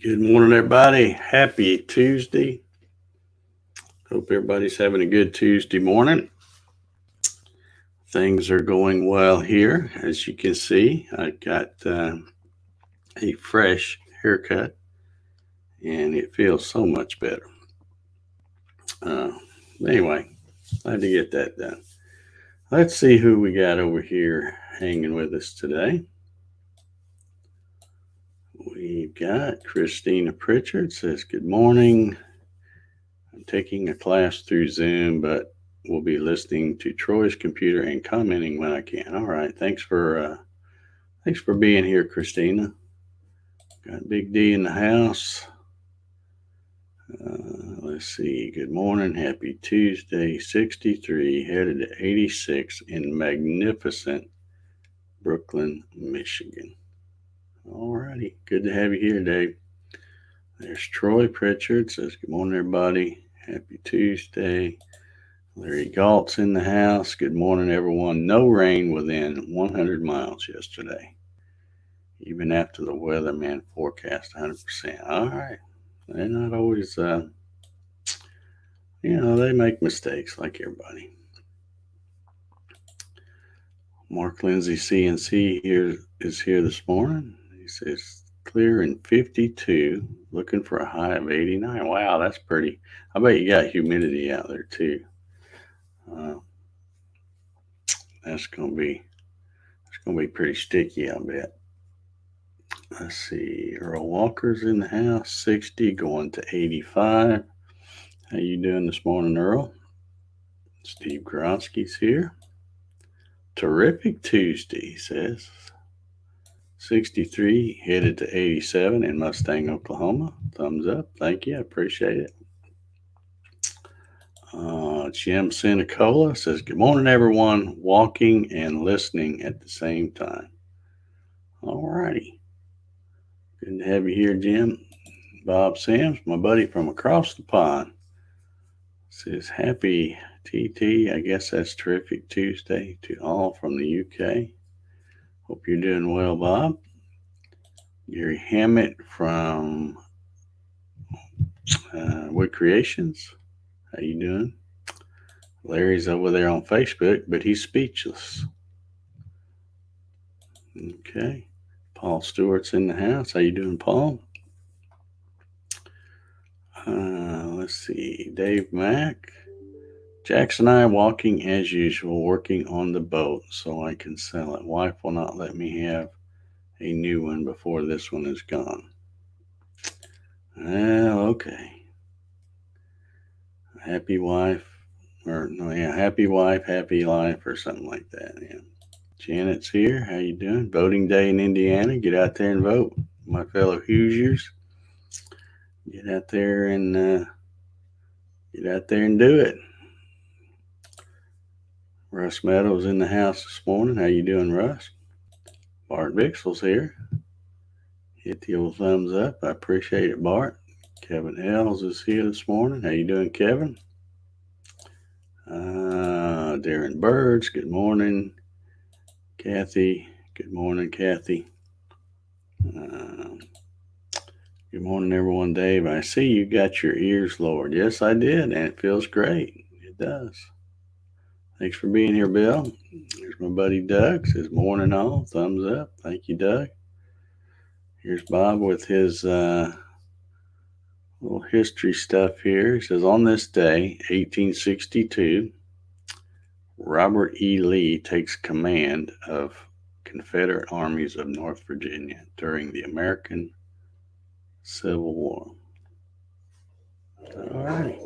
Good morning, everybody. Happy Tuesday. Hope everybody's having a good Tuesday morning. Things are going well here. As you can see, I got a fresh haircut and it feels so much better. Uh, anyway, glad to get that done. Let's see who we got over here hanging with us today. We've got Christina Pritchard says, good morning. I'm taking a class through Zoom, but we'll be listening to Troy's computer and commenting when I can. All right. Thanks for being here, Christina. Got Big D in the house. Let's see. Good morning. Happy Tuesday. 63 headed to 86 in magnificent Brooklyn, Michigan. All righty. Good to have you here, Dave. There's Troy Pritchard. Says, good morning, everybody. Happy Tuesday. Larry Galt's in the house. Good morning, everyone. No rain within 100 miles yesterday, even after the weatherman forecast 100%. All right. They're not always, they make mistakes like everybody. Mark Lindsay CNC is here this morning. He says, clear in 52, looking for a high of 89. Wow, that's pretty. I bet you got humidity out there, too. That's gonna be pretty sticky, I bet. Let's see. Earl Walker's in the house. 60 going to 85. How you doing this morning, Earl? Steve Gronsky's here. Terrific Tuesday, he says. 63 headed to 87 in Mustang, Oklahoma. Thumbs up. Thank you. I appreciate it. Jim Sinicola says, good morning, everyone. Walking and listening at the same time. All righty. Good to have you here, Jim. Bob Sims, my buddy from across the pond, says, happy TT. I guess that's Terrific Tuesday to all from the UK. Hope you're doing well, Bob. Gary Hammett from Wood Creations. How you doing? Larry's over there on Facebook, but he's speechless. Okay. Paul Stewart's in the house. How you doing, Paul? Let's see. Dave Mack. Jackson and I walking as usual, working on the boat so I can sell it. Wife will not let me have a new one before this one is gone. Okay. Happy wife, happy wife, happy life, or something like that. Yeah. Janet's here. How you doing? Voting day in Indiana. Get out there and vote, my fellow Hoosiers. Get out there and do it. Russ Meadows in the house this morning. How you doing, Russ? Bart Bixel's here. Hit the old thumbs up. I appreciate it, Bart. Kevin Ells is here this morning. How you doing, Kevin? Darren Birds. Good morning, Kathy. Good morning, Kathy. Good morning, everyone. Dave, I see you got your ears lowered. Yes, I did, and it feels great. It does. Thanks for being here, Bill. Here's my buddy Doug. Says morning all. Thumbs up. Thank you, Doug. Here's Bob with his little history stuff here. He says, on this day, 1862, Robert E. Lee takes command of Confederate armies of North Virginia during the American Civil War. All righty.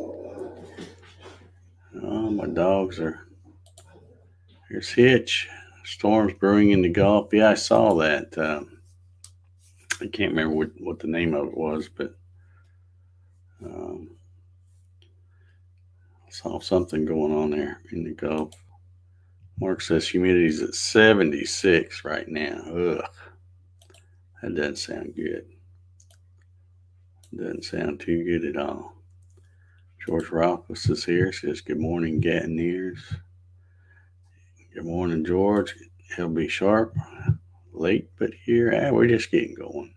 Oh, my dogs are... Here's Hitch. Storms brewing in the Gulf. Yeah, I saw that. I can't remember what the name of it was, but I saw something going on there in the Gulf. Mark says humidity's at 76 right now. Ugh. That doesn't sound good. Doesn't sound too good at all. George Rothfuss is here. Says, good morning, Gattoneers. Good morning, George. He'll be sharp. Late, but here. We're just getting going.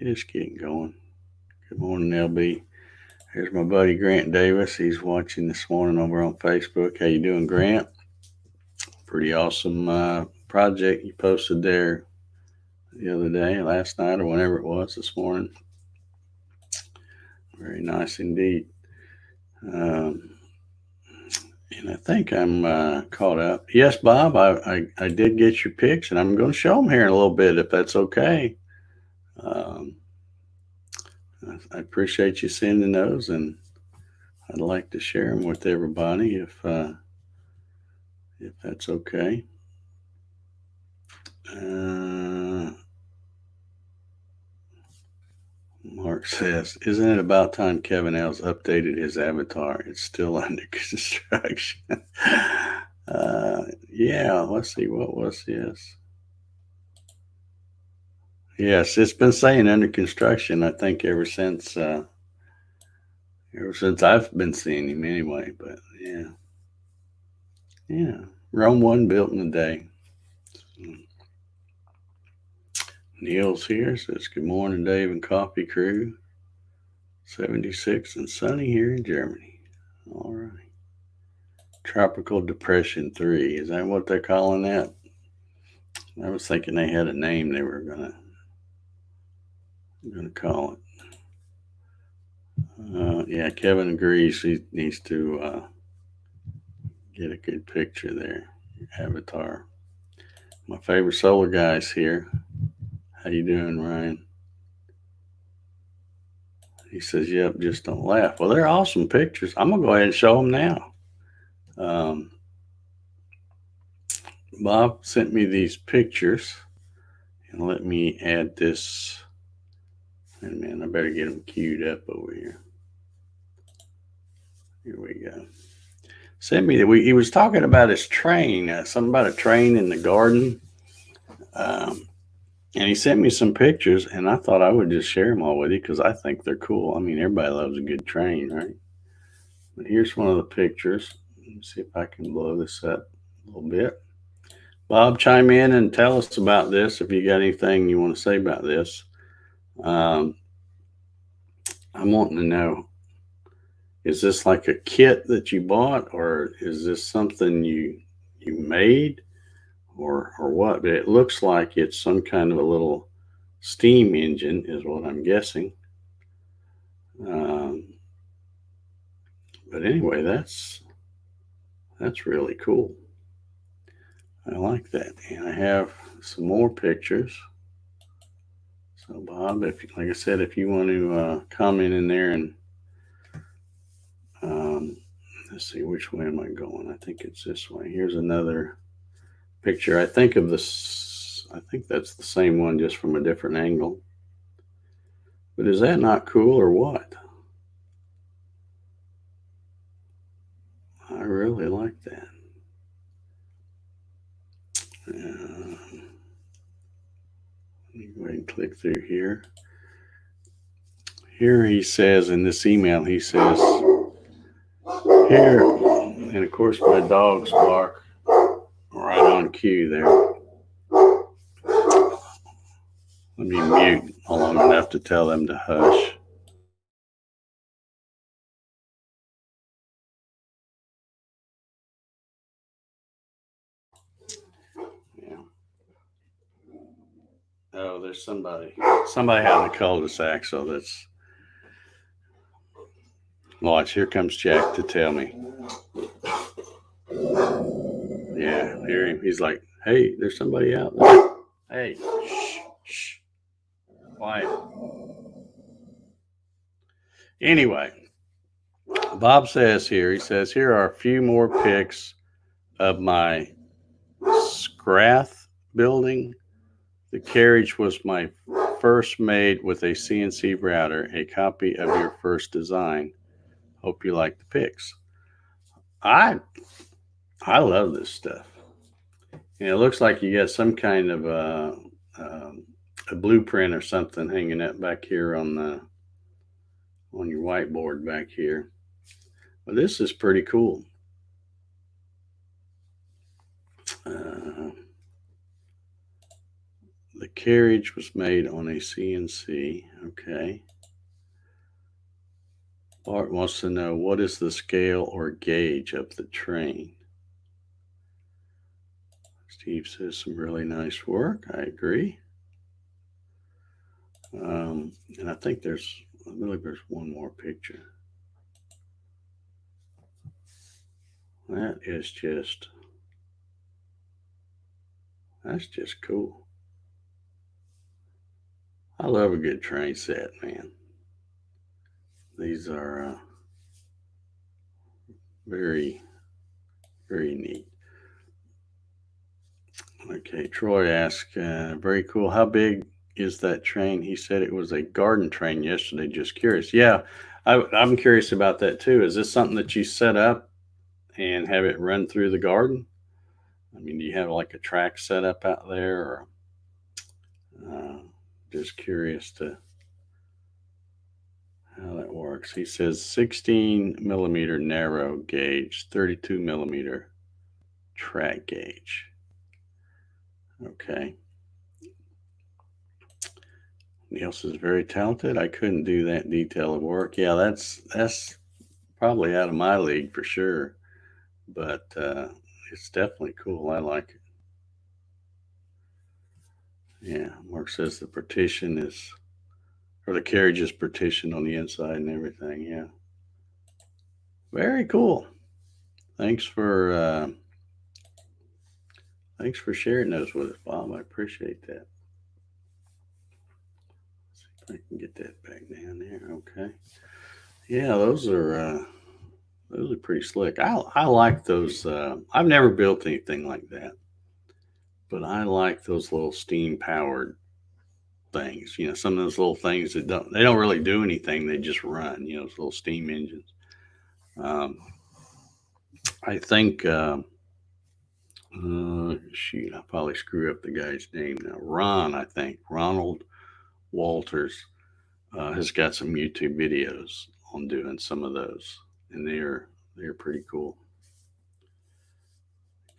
Just getting going. Good morning, LB. Here's my buddy Grant Davis. He's watching this morning over on Facebook. How you doing, Grant? Pretty awesome project you posted there the other day, last night, or whenever it was this morning. Very nice indeed. And I think I'm caught up. Yes, Bob, I did get your pics, and I'm going to show them here in a little bit if that's okay. I appreciate you sending those, and I'd like to share them with everybody if that's okay. Mark says, isn't it about time Kevin L's updated his avatar? It's still under construction. Yeah, let's see, what was this? Yes, it's been saying under construction, I think, ever since I've been seeing him anyway. But yeah, Rome wasn't built in a day. Neil's here, says good morning, Dave and Coffee Crew. 76 and sunny here in Germany. All right. Tropical Depression 3. Is that what they're calling that? I was thinking they had a name they were gonna call it. Yeah, Kevin agrees. He needs to get a good picture there. Avatar. My favorite solar guys here. How you doing, Ryan? He says, yep, just don't laugh. Well, they're awesome pictures. I'm going to go ahead and show them now. Bob sent me these pictures. And let me add this. Wait a minute, I better get them queued up over here. Here we go. Sent me that he was talking about his train, something about a train in the garden. And he sent me some pictures, and I thought I would just share them all with you because I think they're cool. I mean, everybody loves a good train, right? But here's one of the pictures. Let me see if I can blow this up a little bit. Bob, chime in and tell us about this if you got anything you want to say about this. I'm wanting to know, is this like a kit that you bought, or is this something you made, or what? But it looks like it's some kind of a little steam engine is what I'm guessing. But anyway, that's really cool. I like that. And I have some more pictures. So Bob, like I said, if you want to comment in there and let's see, which way am I going? I think it's this way. Here's another picture. I think that's the same one, just from a different angle. But is that not cool or what? I really like that. Let me go ahead and click through here. Here he says in this email, he says, here, and of course my dogs bark right on cue there. Let me mute long enough to tell them to hush. Yeah. Oh, there's somebody out in the cul-de-sac, so that's. Watch, here comes Jack to tell me. Yeah, hear him. He's like, hey, there's somebody out there. Hey, shh, quiet. Anyway, Bob says here, he says, here are a few more pics of my Scrath building. The carriage was my first made with a CNC router, a copy of your first design. Hope you like the pics. I love this stuff. And it looks like you got some kind of a blueprint or something hanging up back here on your whiteboard back here. Well, this is pretty cool. The carriage was made on a CNC. Okay. Bart wants to know, what is the scale or gauge of the train? Steve says some really nice work. I agree. And I think I believe there's one more picture. That's just cool. I love a good train set, man. These are very, very neat. Okay, Troy asked, very cool. How big is that train? He said it was a garden train yesterday. Just curious. Yeah, I'm curious about that too. Is this something that you set up and have it run through the garden? I mean, do you have like a track set up out there, or just curious to how that works? He says 16 millimeter narrow gauge, 32 millimeter track gauge. Okay. Niels is very talented. I couldn't do that detail of work. Yeah, that's probably out of my league for sure, but it's definitely cool. I like it. Yeah, Mark says the carriage is partitioned on the inside and everything. Yeah, very cool. Thanks for sharing those with us, Bob. I appreciate that. Let's see if I can get that back down there. Okay. Yeah, those are pretty slick. I like those. I've never built anything like that, but I like those little steam powered things. Some of those little things that don't really do anything. They just run. Those little steam engines. I think. Shoot, I probably screw up the guy's name now. I think Ronald Walters has got some YouTube videos on doing some of those, and they're pretty cool.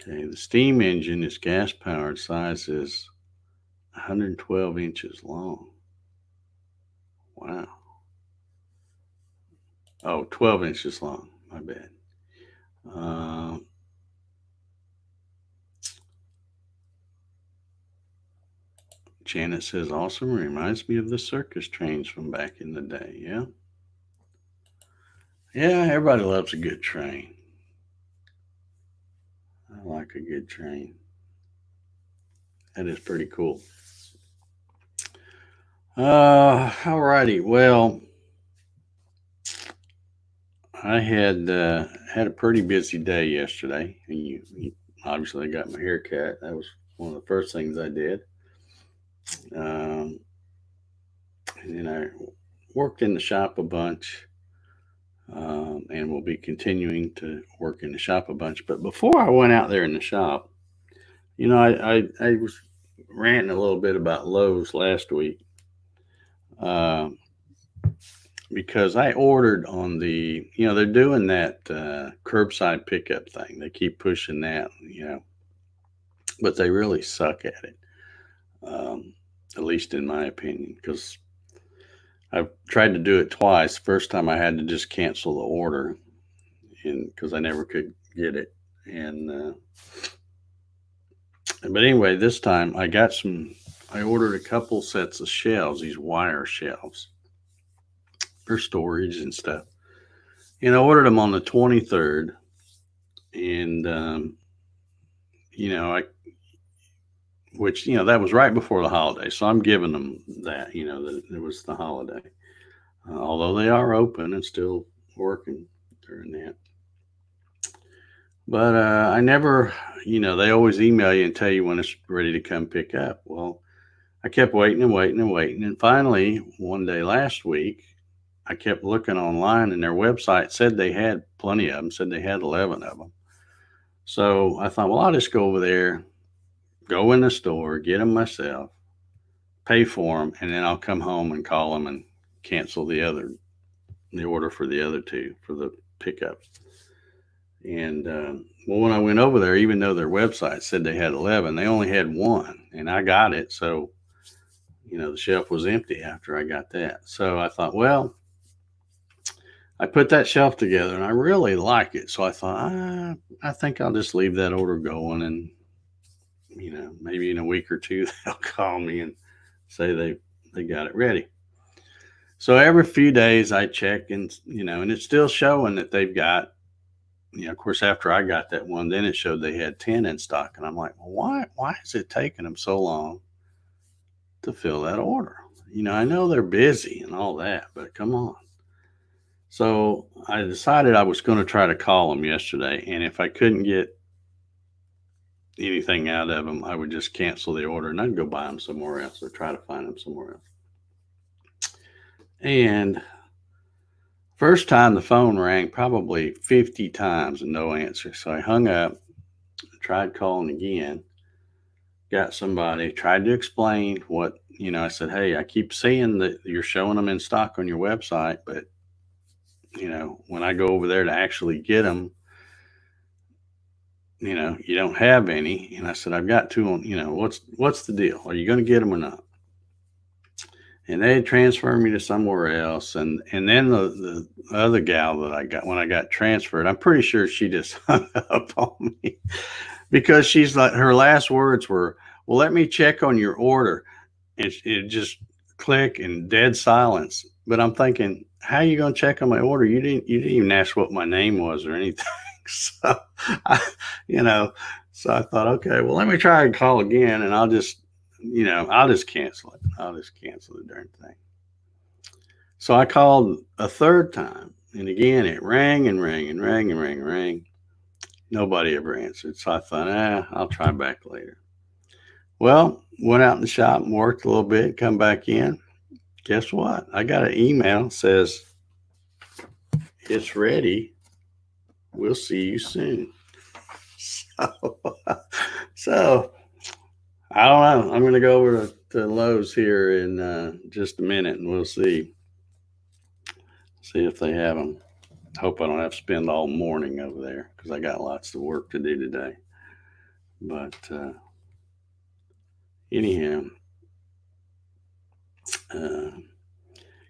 Okay, the steam engine is gas powered. Size is 112 inches long. Wow. Oh, 12 inches long. My bad. Janet says, awesome. Reminds me of the circus trains from back in the day. Yeah. Yeah, everybody loves a good train. I like a good train. That is pretty cool. Alrighty. Well, I had a pretty busy day yesterday, and you obviously got my hair cut. That was one of the first things I did. And then I worked in the shop a bunch, and will be continuing to work in the shop a bunch. But before I went out there in the shop, I was ranting a little bit about Lowe's last week, because I ordered on they're doing that curbside pickup thing. They keep pushing that, but they really suck at it, at least in my opinion, because I've tried to do it twice. First time I had to just cancel the order, because I never could get it. But anyway, this time I ordered a couple sets of shelves, these wire shelves for storage and stuff. And I ordered them on the 23rd. And, that was right before the holiday. So I'm giving them that, that it was the holiday. Although they are open and still working during that. But I never, they always email you and tell you when it's ready to come pick up. Well, I kept waiting and waiting and waiting. And finally, one day last week, I kept looking online, and their website said they had plenty of them, said they had 11 of them. So I thought, well, I'll just go over there, go in the store, get them myself, pay for them, and then I'll come home and call them and cancel the order for the other two for the pickup. And well, when I went over there, even though their website said they had 11, they only had one, and I got it. So the shelf was empty after I got that. So I thought, well, I put that shelf together and I really like it. So I thought, I think I'll just leave that order going, and maybe in a week or two they'll call me and say they got it ready. So every few days I check, and and it's still showing that they've got, of course, after I got that one, then it showed they had 10 in stock. And I'm like, well, why is it taking them so long to fill that order? I know they're busy and all that, but come on. So I decided I was going to try to call them yesterday. And if I couldn't get anything out of them, I would just cancel the order and I'd go buy them somewhere else or try to find them somewhere else. And first time the phone rang probably 50 times and no answer. So I hung up, tried calling again, got somebody, tried to explain what, I said, hey, I keep seeing that you're showing them in stock on your website, but, when I go over there to actually get them, you don't have any. And I said, I've got two on, what's the deal? Are you going to get them or not? And they transferred me to somewhere else. And then the other gal that I got, when I got transferred, I'm pretty sure she just hung up on me because she's like, her last words were, well, let me check on your order. And it just click and dead silence. But I'm thinking, how are you going to check on my order? You didn't even ask what my name was or anything. So, so I thought, okay, well, let me try and call again, and I'll just cancel it. I'll just cancel the darn thing. So I called a third time, and again, it rang and rang and rang and rang and rang. Nobody ever answered. So I thought, I'll try back later. Well, went out in the shop and worked a little bit, come back in. Guess what? I got an email that says, it's ready. We'll see you soon. So I don't know. I'm going to go over to Lowe's here in just a minute, and we'll see if they have them. Hope I don't have to spend all morning over there because I got lots of work to do today. But anyhow,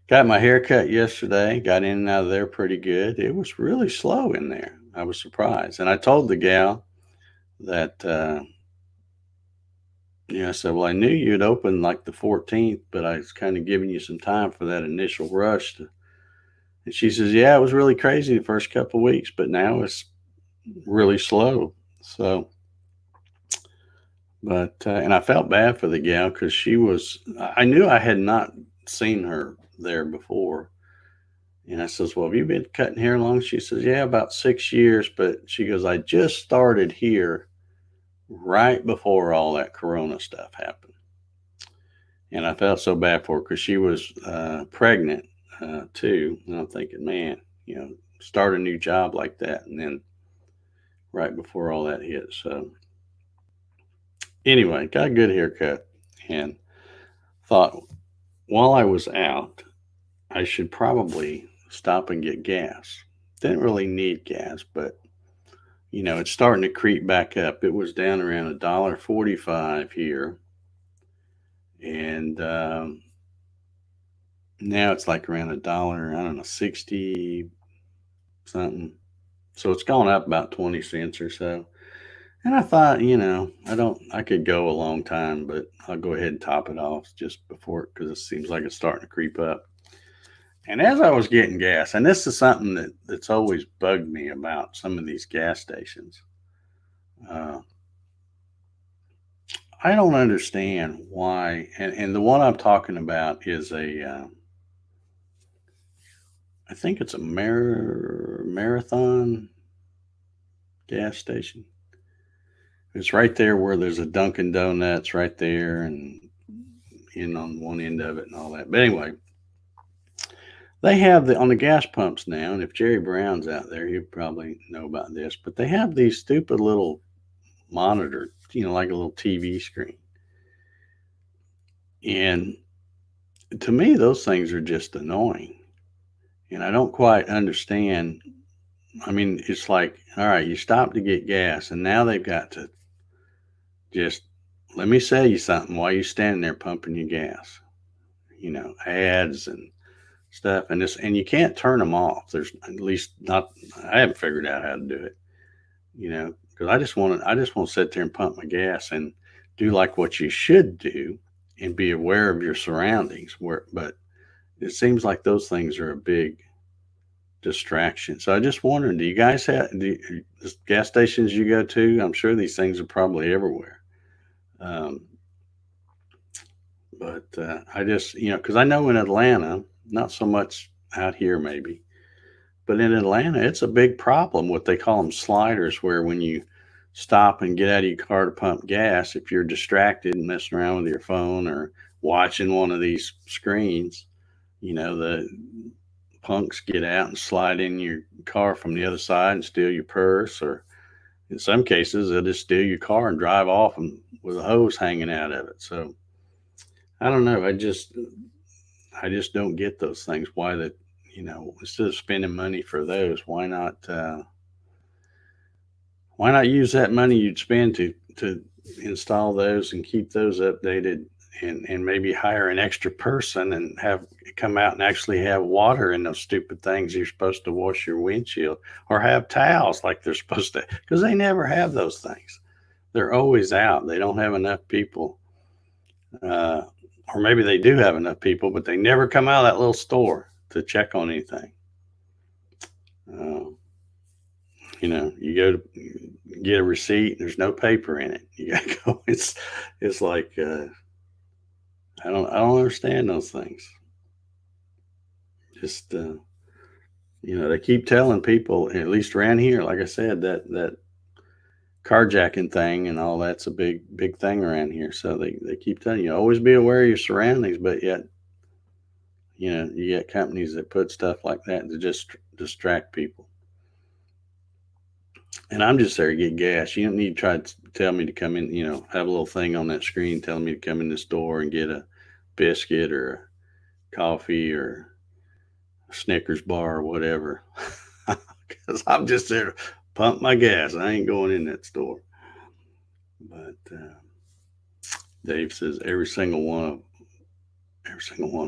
got my hair cut yesterday. Got in and out of there pretty good. It was really slow in there. I was surprised. And I told the gal that, I said, well, I knew you'd open like the 14th, but I was kind of giving you some time for that initial rush. And she says, yeah, it was really crazy the first couple of weeks, but now it's really slow. So, but, and I felt bad for the gal because I knew I had not seen her there before. And I says, well, have you been cutting hair long? She says, yeah, about 6 years. But she goes, I just started here right before all that Corona stuff happened. And I felt so bad for her because she was pregnant too. And I'm thinking, man, start a new job like that. And then right before all that hit. So anyway, got a good haircut and thought while I was out, I should probably stop and get gas. Didn't really need gas, but it's starting to creep back up. It was down around $1.45 here, and now it's like around $1. I don't know, 60 something. So it's gone up about 20 cents or so. And I thought, I could go a long time, but I'll go ahead and top it off just before, because it seems like it's starting to creep up. And as I was getting gas, and this is something that's always bugged me about some of these gas stations, I don't understand why. And the one I'm talking about is I think it's a Marathon gas station. It's right there where there's a Dunkin' Donuts right there, and in on one end of it and all that. But anyway, they have on the gas pumps now, and if Jerry Brown's out there, he'd probably know about this, but they have these stupid little monitors, like a little TV screen. And to me, those things are just annoying. And I don't quite understand. I mean, it's like, all right, you stop to get gas, and now they've got to just, let me say you something while you're standing there pumping your gas. ads and stuff, and you can't turn them off. There's at least not. I haven't figured out how to do it. Because I just want to sit there and pump my gas and do like what you should do and be aware of your surroundings. But it seems like those things are a big distraction. So I just wondered, do you guys have the gas stations you go to? I'm sure these things are probably everywhere. Um, but I just, because I know in Atlanta, not so much out here maybe, but in Atlanta, it's a big problem. What they call them sliders, where when you stop and get out of your car to pump gas, if you're distracted and messing around with your phone or watching one of these screens, the punks get out and slide in your car from the other side and steal your purse, or in some cases, they'll just steal your car and drive off and with a hose hanging out of it. So I don't know. I just don't get those things. Why that, instead of spending money for those, why not use that money you'd spend to install those and keep those updated, and maybe hire an extra person and have come out and actually have water in those stupid things you're supposed to wash your windshield, or have towels like they're supposed to, because they never have those things. They're always out. They don't have enough people. Uh, or maybe they do have enough people, but they never come out of that little store to check on anything. Uh, you go to get a receipt, and there's no paper in it. You gotta go. It's like I don't understand those things. Just they keep telling people, at least around here, like I said, that carjacking thing and all that's a big thing around here. So they keep telling you, always be aware of your surroundings, but yet you get companies that put stuff like that to just distract people. And I'm just there to get gas. You don't need to try to tell me to come in, have a little thing on that screen telling me to come in the store and get a biscuit or a coffee or a Snickers bar or whatever. Because I'm just there to pump my gas. I ain't going in that store. But Dave says every single one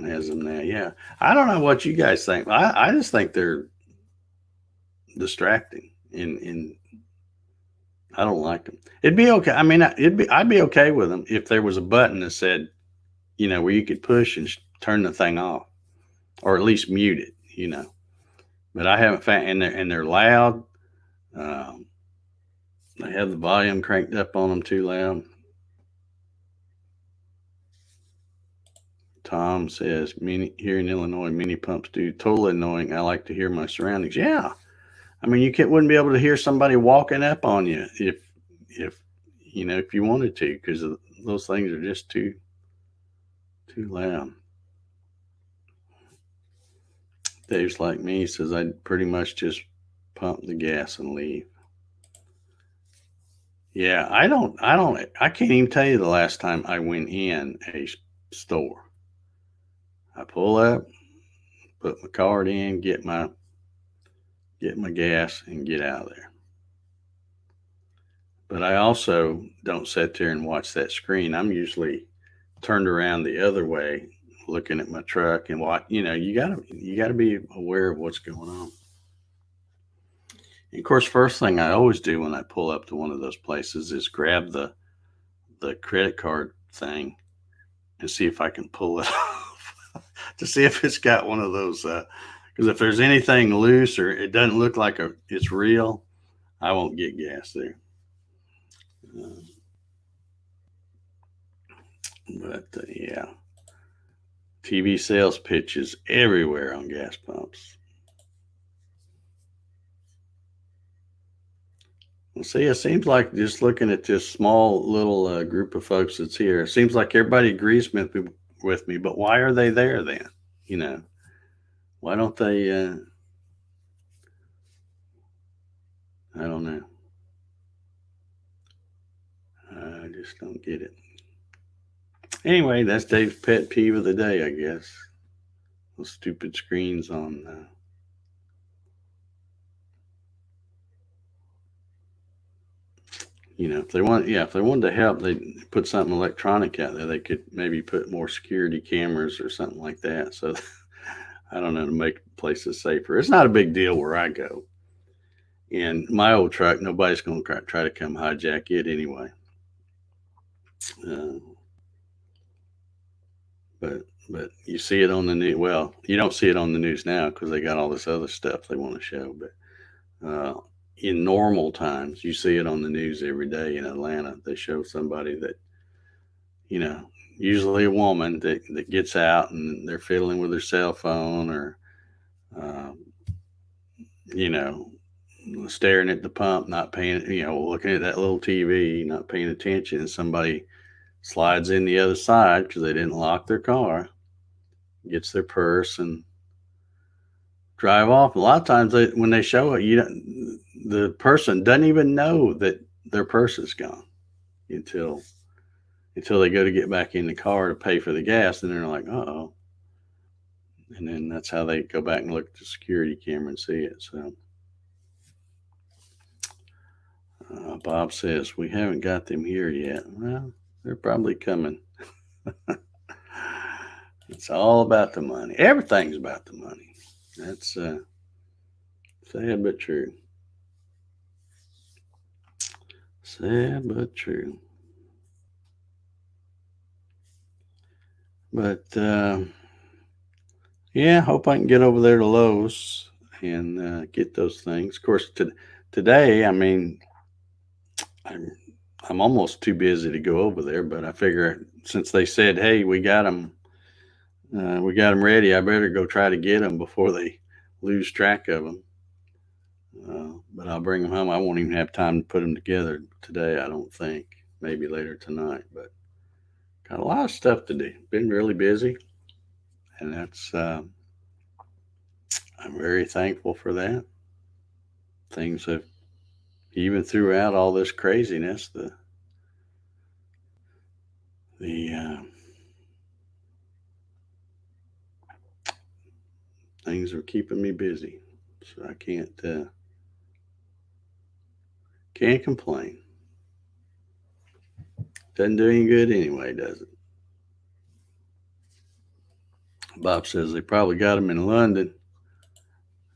has them now. Yeah. I don't know what you guys think. I just think they're distracting, and I don't like them. It'd be okay. I mean, I'd be okay with them if there was a button that said, where you could push and turn the thing off, or at least mute it. But I haven't found, and they're loud. Um, they have the volume cranked up on them too loud. Tom says, here in Illinois, mini pumps do. Totally annoying. I like to hear my surroundings. Yeah. I mean, wouldn't be able to hear somebody walking up on you if you wanted to, because those things are just too loud. Dave's like me. He says I'd pretty much just pump the gas and leave. Yeah, I can't even tell you the last time I went in a store. I pull up, put my card in, get my gas, and get out of there. But I also don't sit there and watch that screen. I'm usually turned around the other way, looking at my truck and watch. You gotta be aware of what's going on. And of course, first thing I always do when I pull up to one of those places is grab the credit card thing and see if I can pull it off to see if it's got one of those. Because if there's anything loose or it doesn't look like it's real, I won't get gas there. But yeah, TV sales pitches everywhere on gas pumps. Well, see, it seems like, just looking at this small little group of folks that's here, it seems like everybody agrees with me. But why are they there then? Why don't they? I don't know. I just don't get it. Anyway, that's Dave's pet peeve of the day, I guess. Those stupid screens on. if they wanted to help, they put something electronic out there. They could maybe put more security cameras or something like that. So I don't know, to make places safer. It's not a big deal where I go. In my old truck, nobody's going to try to come hijack it anyway. Uh, but you see it on the news. Well, you don't see it on the news now because they got all this other stuff they want to show. But in normal times, you see it on the news every day in Atlanta. They show somebody that, you know, usually a woman that gets out and they're fiddling with their cell phone or, um, you know, staring at the pump, not paying, looking at that little TV, not paying attention. And somebody slides in the other side because they didn't lock their car, gets their purse and drive off. A lot of times when they show it, the person doesn't even know that their purse is gone until they go to get back in the car to pay for the gas, and they're like, "Uh-oh." And then that's how they go back and look at the security camera and see it. So Bob says, we haven't got them here yet. Well, they're probably coming. It's all about the money. Everything's about the money. That's sad but true. Sad but true. But yeah, hope I can get over there to Lowe's and get those things. Of course, today, I mean, I'm almost too busy to go over there, but I figure since they said, "Hey, we got them ready," I better go try to get them before they lose track of them. But I'll bring them home. I won't even have time to put them together today, I don't think. Maybe later tonight, but got a lot of stuff to do. Been really busy, and that's I'm very thankful for that. Things have, even throughout all this craziness, the things are keeping me busy, so I can't complain. Doesn't do any good anyway, does it? Bob says they probably got them in London.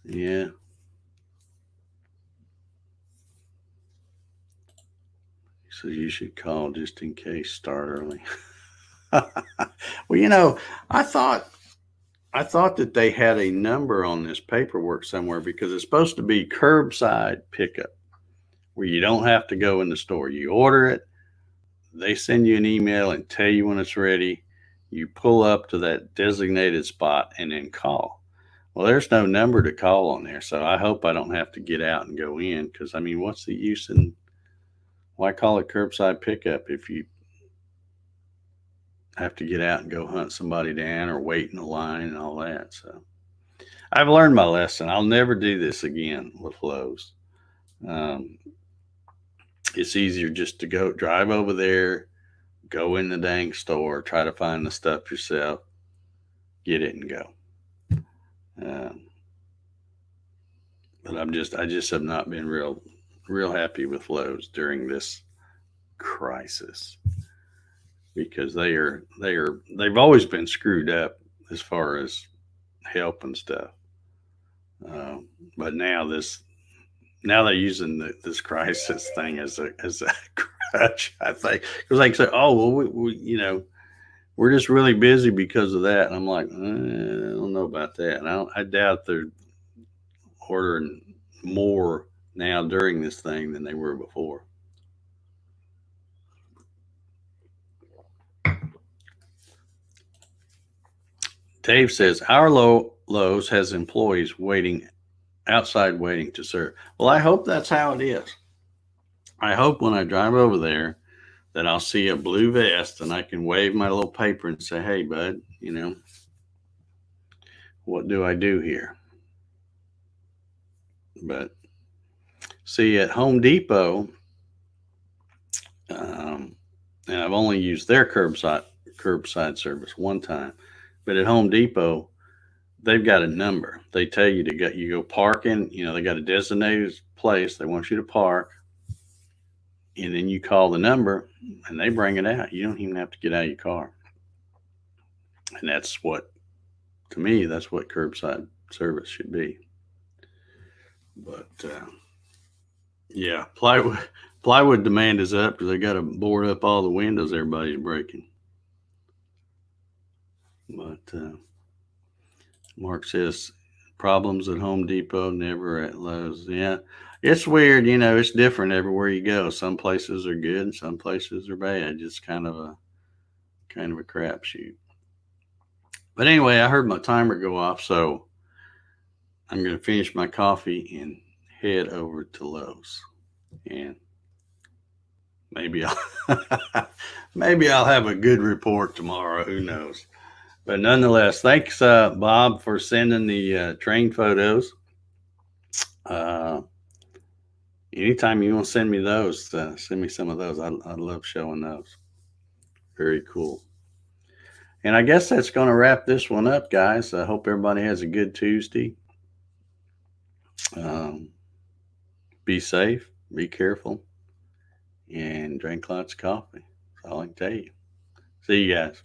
Yeah. He says you should call just in case. Start early. Well, I thought that they had a number on this paperwork somewhere because it's supposed to be curbside pickup where you don't have to go in the store. You order it, they send you an email and tell you when it's ready. You pull up to that designated spot and then call. Well, there's no number to call on there, so I hope I don't have to get out and go in because, I mean, what's the use in why call it curbside pickup if you have to get out and go hunt somebody down or wait in a line and all that? So I've learned my lesson. I'll never do this again with Lowe's. Um, it's easier just to go drive over there, go in the dang store, try to find the stuff yourself, get it and go. Um, but I just have not been real happy with Lowe's during this crisis because they've always been screwed up as far as help and stuff. But now they're using this crisis thing as a crutch. I think because like say, oh well, we we're just really busy because of that, and I'm like, I don't know about that. And I doubt they're ordering more now during this thing than they were before. Dave says our Lowe's has employees waiting outside waiting to serve. Well, I hope that's how it is. I hope when I drive over there that I'll see a blue vest and I can wave my little paper and say, "Hey, bud, what do I do here?" But see, at Home Depot, and I've only used their curbside service one time, but at Home Depot, they've got a number. They tell you you go park in. They got a designated place they want you to park, and then you call the number and they bring it out. You don't even have to get out of your car. And that's what, to me, that's what curbside service should be. But yeah, plywood demand is up because they got to board up all the windows everybody's breaking. But Mark says problems at Home Depot, never at Lowe's. Yeah, it's weird. It's different everywhere you go. Some places are good and some places are bad. It's kind of a crapshoot. But anyway, I heard my timer go off, so I'm going to finish my coffee and head over to Lowe's. And maybe I'll have a good report tomorrow. Who knows? But nonetheless, thanks, Bob, for sending the train photos. Anytime you want to send me those, send me some of those. I love showing those. Very cool. And I guess that's going to wrap this one up, guys. I hope everybody has a good Tuesday. Be safe, be careful, and drink lots of coffee. That's all I can tell you. See you guys.